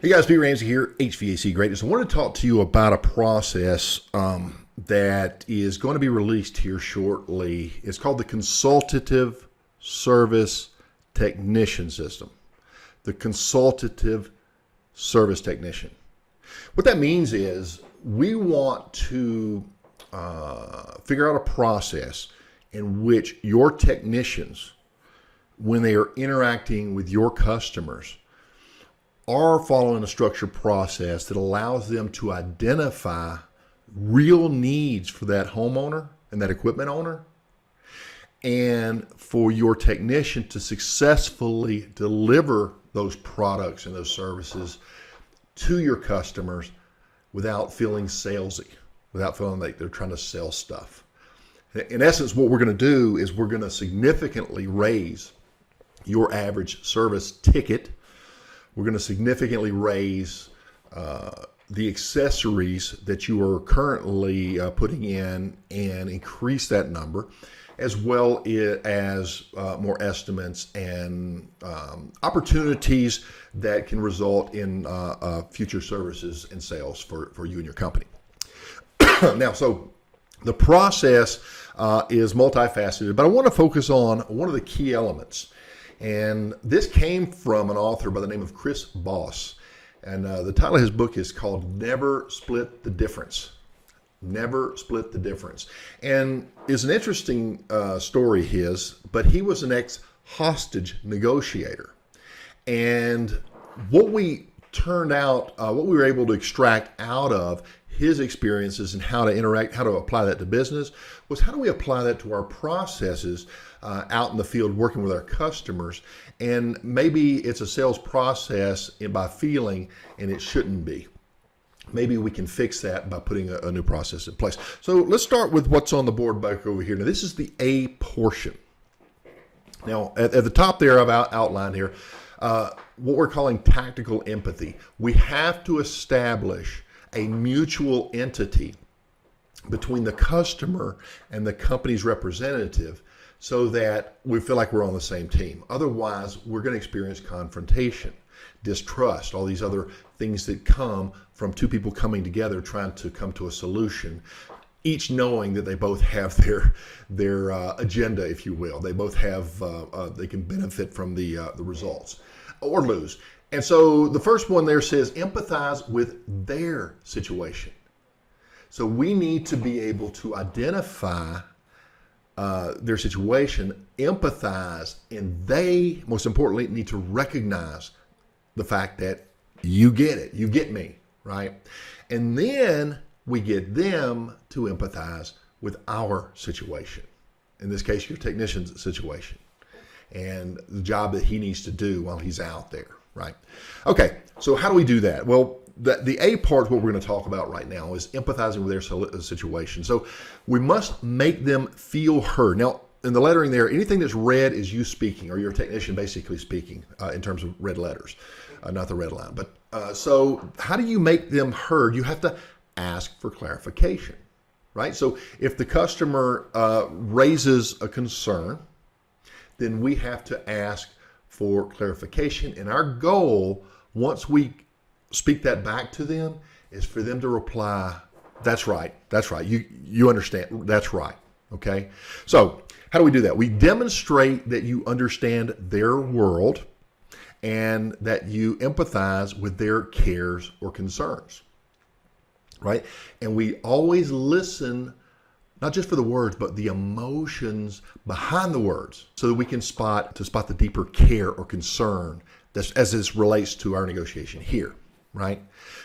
Hey guys, Pete Ramsey here, HVAC Greatness. I want to talk to you about a process that is going to be released here shortly. It's called the Consultative Service Technician System. The Consultative Service Technician. What that means is we want to figure out a process in which your technicians, when they are interacting with your customers, are following a structured process that allows them to identify real needs for that homeowner and that equipment owner, and for your technician to successfully deliver those products and those services to your customers without feeling salesy, without feeling like they're trying to sell stuff. In essence, what we're going to do is we're going to significantly raise your average service ticket. We're going to significantly raise the accessories that you are currently putting in and increase that number, as well as more estimates and opportunities that can result in future services and sales for you and your company. Now, so the process is multifaceted, but I want to focus on one of the key elements. And this came from an author by the name of Chris Boss. And the title of his book is called Never Split the Difference. Never Split the Difference. And it's an interesting story his, but he was an ex-hostage negotiator. And what we were able to extract out of his experiences and how to interact, how to apply that to business, was how do we apply that to our processes out in the field working with our customers. And maybe it's a sales process by feeling and it shouldn't be. Maybe we can fix that by putting a new process in place. So let's start with what's on the board back over here. Now this is the A portion. Now at the top there I've outlined here what we're calling tactical empathy. We have to establish a mutual entity between the customer and the company's representative so that we feel like we're on the same team. Otherwise, we're going to experience confrontation, distrust, all these other things that come from two people coming together trying to come to a solution, each knowing that they both have their agenda, if you will. They both have, they can benefit from the results or lose. And so the first one there says empathize with their situation. So we need to be able to identify their situation, empathize, and they, most importantly, need to recognize the fact that you get it, you get me, right? And then we get them to empathize with our situation. In this case, your technician's situation and the job that he needs to do while he's out there. Right. Okay. So how do we do that? Well, the A part, what we're going to talk about right now, is empathizing with their situation. So we must make them feel heard. Now, in the lettering there, anything that's red is you speaking, or your technician basically speaking in terms of red letters, not the red line. But so how do you make them heard? You have to ask for clarification, right? So if the customer raises a concern, then we have to ask for clarification. And our goal, once we speak that back to them, is for them to reply, that's right, you understand, that's right, okay? So how do we do that? We demonstrate that you understand their world and that you empathize with their cares or concerns, right? And we always listen, not just for the words, but the emotions behind the words, so that we can spot the deeper care or concern as this relates to our negotiation here, right?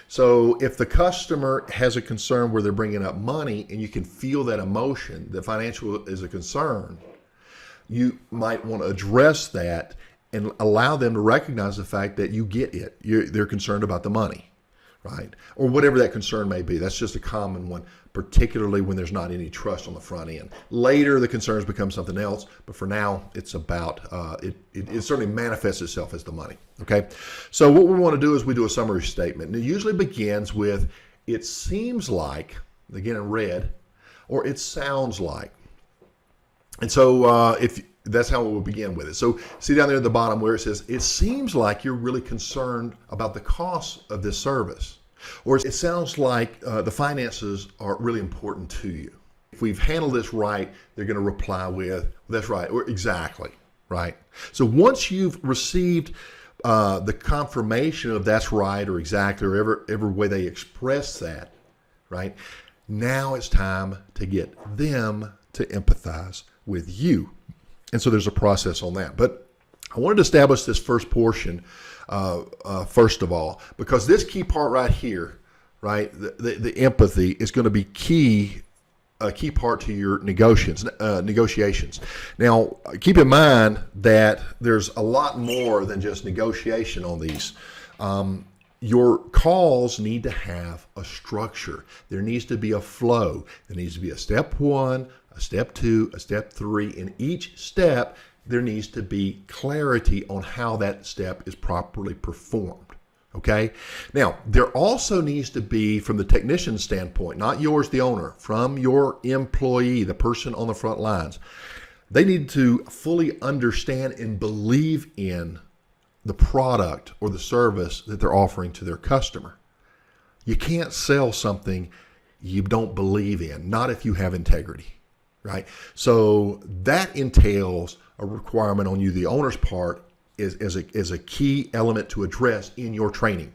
So if the customer has a concern where they're bringing up money and you can feel that emotion, the financial is a concern, you might want to address that and allow them to recognize the fact that you get it. They're concerned about the money, right? Or whatever that concern may be. That's just a common one, particularly when there's not any trust on the front end. Later, the concerns become something else, but for now, it's about, it certainly manifests itself as the money, okay? So what we want to do is we do a summary statement, and it usually begins with, it seems like, again in red, or it sounds like. And so if That's how we'll begin with it. So see down there at the bottom where it says, it seems like you're really concerned about the cost of this service. Or it sounds like the finances are really important to you. If we've handled this right, they're going to reply with, that's right, or exactly, right? So once you've received the confirmation of that's right or exactly or every way they express that, right? Now it's time to get them to empathize with you. And so there's a process on that. But I wanted to establish this first portion first of all, because this key part right here, right, the empathy is going to be a key part to your negotiations. Now, keep in mind that there's a lot more than just negotiation on these. Your calls need to have a structure. There needs to be a flow. There needs to be a step 1, a step 2, a step 3. In each step, there needs to be clarity on how that step is properly performed. Okay? Now, there also needs to be, from the technician standpoint, not yours, the owner, from your employee, the person on the front lines, they need to fully understand and believe in the product or the service that they're offering to their customer. You can't sell something you don't believe in, not if you have integrity, right? So that entails a requirement on you, the owner's part, is a key element to address in your training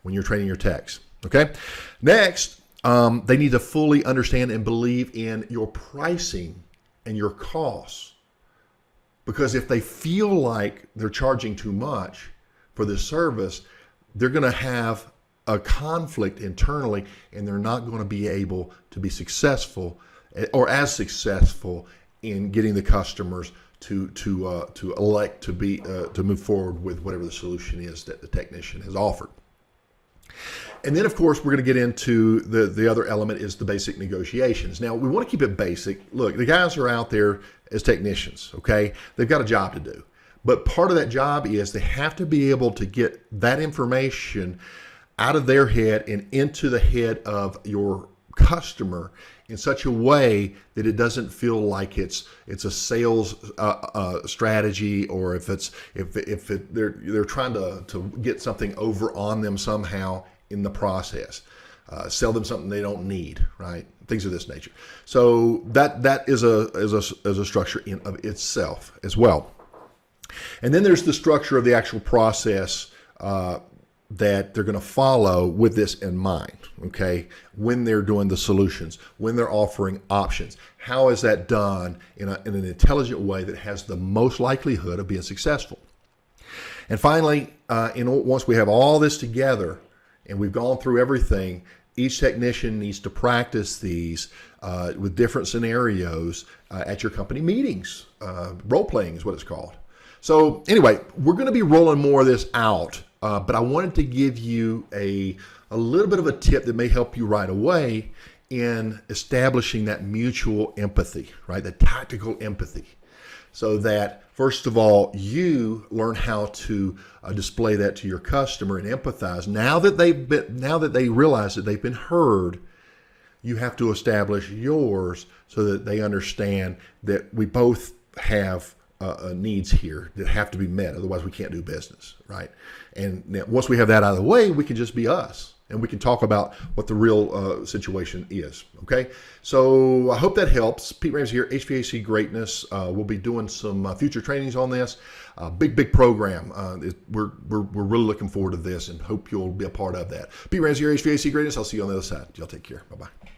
when you're training your techs. Okay. Next, they need to fully understand and believe in your pricing and your costs, because if they feel like they're charging too much for this service, they're going to have a conflict internally, and they're not going to be able to be successful or as successful in getting the customers to elect to move forward with whatever the solution is that the technician has offered. And then, of course, we're going to get into the other element is the basic negotiations. Now, we want to keep it basic. Look, the guys are out there as technicians, okay? They've got a job to do. But part of that job is they have to be able to get that information out of their head and into the head of your customer in such a way that it doesn't feel like it's a sales strategy, or if they're trying to get something over on them somehow in the process, sell them something they don't need, right? Things of this nature. So that is a structure in of itself as well. And then there's the structure of the actual process that they're going to follow with this in mind, okay? When they're doing the solutions, when they're offering options, how is that done in an intelligent way that has the most likelihood of being successful? And finally, once we have all this together and we've gone through everything, each technician needs to practice these with different scenarios at your company meetings. Role playing is what it's called. So anyway, we're going to be rolling more of this out. But I wanted to give you a little bit of a tip that may help you right away in establishing that mutual empathy, right? The tactical empathy. So that, first of all, you learn how to display that to your customer and empathize. Now that they realize that they've been heard, you have to establish yours so that they understand that we both have needs here that have to be met. Otherwise, we can't do business, right? And now, once we have that out of the way, we can just be us, and we can talk about what the real situation is, okay? So I hope that helps. Pete Ramsey here, HVAC Greatness. We'll be doing some future trainings on this. Big program. We're really looking forward to this and hope you'll be a part of that. Pete Ramsey here, HVAC Greatness. I'll see you on the other side. Y'all take care. Bye-bye.